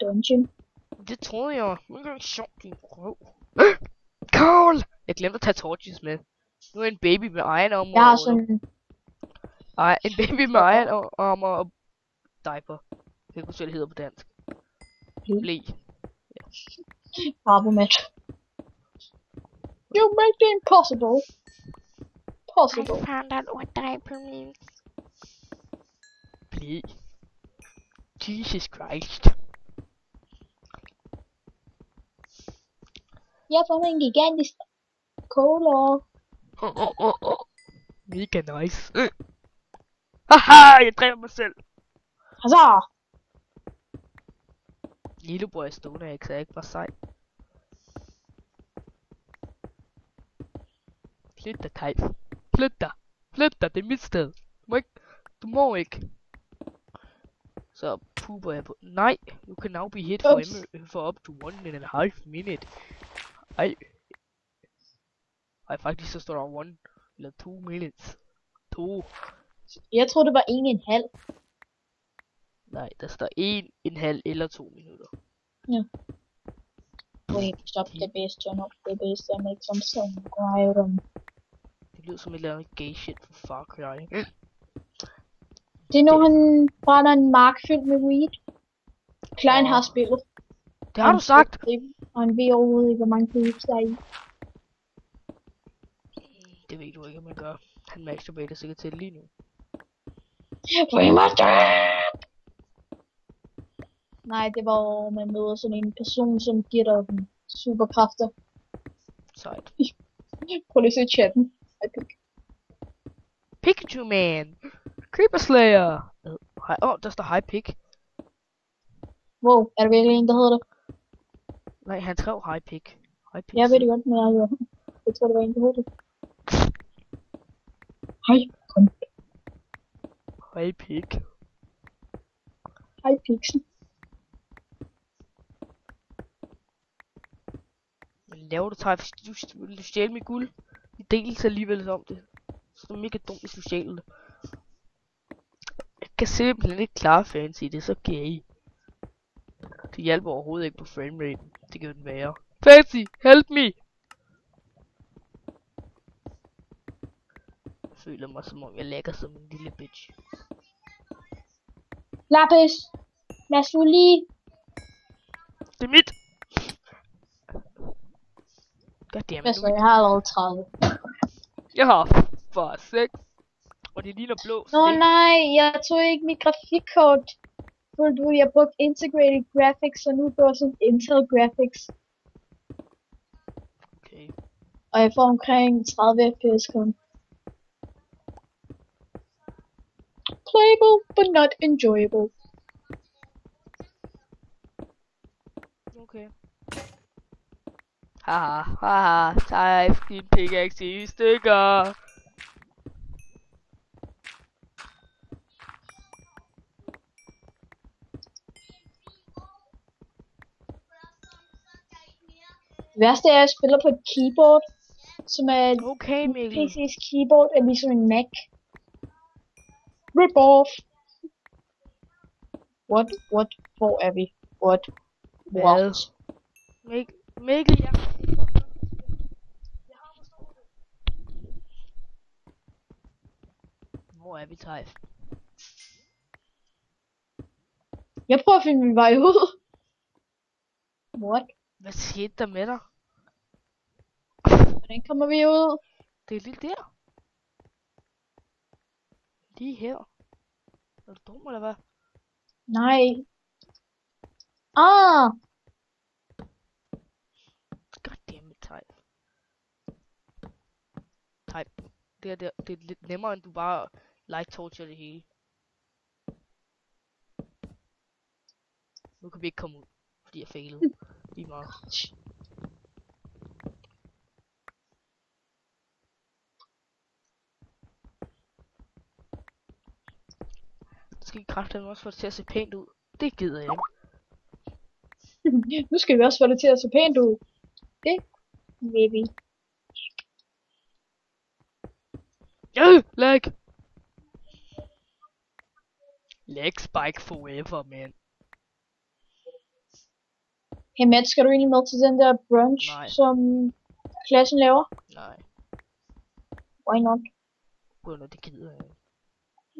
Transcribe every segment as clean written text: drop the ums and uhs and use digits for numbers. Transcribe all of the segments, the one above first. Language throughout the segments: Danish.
dungeon. Det troede jeg. Nu er det sjovt, din røv. Carl! Jeg glemte at tage torches med. Nu er en baby med egen armor. Jeg har sådan... Ej, en baby med egen armor og diaper. Det kan ikke det hedder på dansk. Blæ. Arbomet. You make it impossible. Possible. I found out what diaper means. Blæ. Jesus Christ. Jeg får en gigantisk cola. Mega nice. Haha, jeg dræber mig selv. Altså. Lillebror er stående, jeg kan ikke bare sej. Flyt dig, Tejf. Flyt dig. Flyt dig, det er mit sted. Du må ikke. Så puber jeg på. Nej, you can now be hit for up to 1.5 minute. Ej. Ej, faktisk så står der 1 eller 2 minutes. 2. Jeg troede det var 1,5. Nej, der står 1,5 eller 2 minutter. Ja. Wait, stop the base, turn off the base, and make some sound. Iron. Det lyder som et eller andet gay shit for Far Cry. Det er nu han brænder en mark fyldt med weed. Klein har spillet. Det har du sagt! Og han ved overhovedet ikke, hvor mange peeps der er i. Det ved du ikke, om man gør. Han masturbater sikkert til lige nu. Nej, det var, man møder sådan en person, som giver dig den superkræfter. Sejt. Prøv lige at se chatten. Pikachu Man! Creeper Slayer! Der står High Pick. Wow, er der virkelig en, der hedder det? Nej, han skrev High Pick. Jeg ved det godt, men jeg tror, det var en, der hedder det. Hej, kom. High Pick. Hej, Pixen. Hvad laver du, Tejf? Vil du stjæle mit guld? Vi deles alligevel om det. Så det er mega dumt, hvis du stjæler det. Jeg kan simpelthen ikke klare fancy, det er så gay. Det hjælper overhovedet ikke på frameraten. Det kan den være. Fancy, help me! Jeg føler mig som om jeg lægger som en lille bitch. Lapis! Lazuli! Det er mit! Goddammit, Hvad så, jeg har allerede 30. Jeg har bare 6. Og det ligner blå. Nå nej, jeg tog ikke mit grafikkort. For jeg brugte Integrated Graphics, så nu går sådan Intel Graphics. Okay. Og jeg får omkring 30 fps kun. Playable, but not enjoyable. Okay. Haha, Tejf, din pickaxe i stykker. Det værste er, at jeg spiller på et keyboard, som er Okay, Mikkel. PC's keyboard er ligesom en Mac. Rip off. What? Hvor er vi? What? Mikkel, ja. Hvor er vi, Tejf? Jeg prøver at finde min vej ud. What? Hvad skete der med dig? Hvordan kommer vi ud? Det er lige der. Lige her. Er du dum, eller hvad? Nej. Ah! Goddammit, Tejf. Tejf, det er lidt nemmere, end du bare light torture det hele. Nu kan vi ikke komme ud, fordi jeg failede. Lige meget. Skal I kraftedeme også få det til at se pænt ud? Det gider jeg ikke. Nu skal vi også få det til at se pænt ud. Det vil vi. Lag! Lag spike forever, man. Hey Matt, skal du egentlig med til den der brunch, Nej. som klassen laver? Nej. Why not? Bueno, det gider jeg ikke.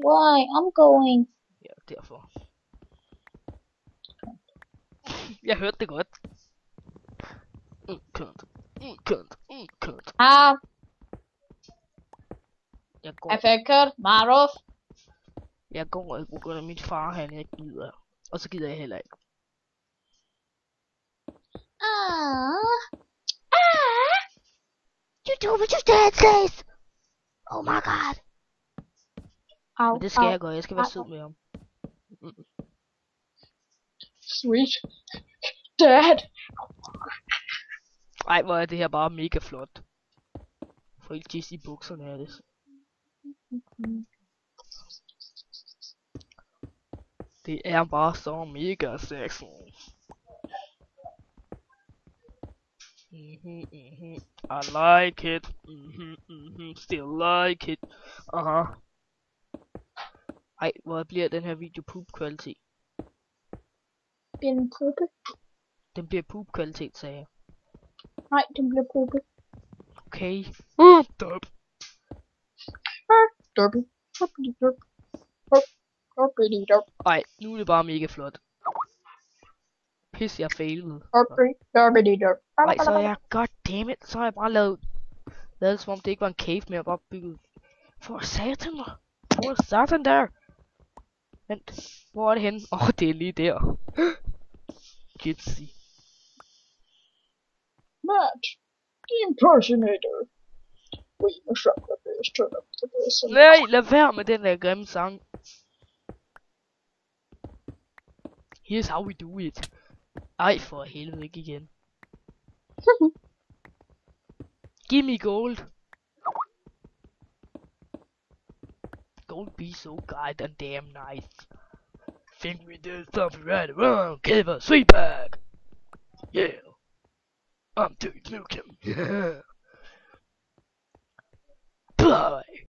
Why? I'm going. Ja, derfor. Jeg hørte det godt. Kønt. Ah, Jeg går affected, Maruf. ikke på grund af min far, han ikke gider. Og så gider jeg heller ikke. You do what your dad says! Oh my god! Au, Men det skal au. jeg gøre, jeg skal være sød med ham. Sweet. Dad. Ej, hvor er det her bare mega flot. For ikke tisse i bukserne er det. Det er bare så mega sexy. I like it. Still like it. Aha. Ej, hvor bliver den her video poop kvalitet? Bliver den puppe? Den bliver poop kvalitet, sagde jeg. Nej, den bliver puppe. Okay. Stop. Derby. Ej, nu er det bare mega flot. Pis, jeg failede. Ej, så er jeg, goddammit, så har jeg bare lavet som om det ikke var en cave mere, bare bygget. For satan der. Hvor satan der? Vent, hvor er det henne? Det er lige der. Gitsy. Matt, the impersonator. We must rock the bass, turn up the bass. Nej, lad være med den der grimme sang. Here's how we do it. Ej, for helvede, ikke igen. Give me gold. Gold be so goddamn nice. Think we did something right or wrong, give a sweet bag. Yeah. I'm Duke Nukem. Yeah. Blood.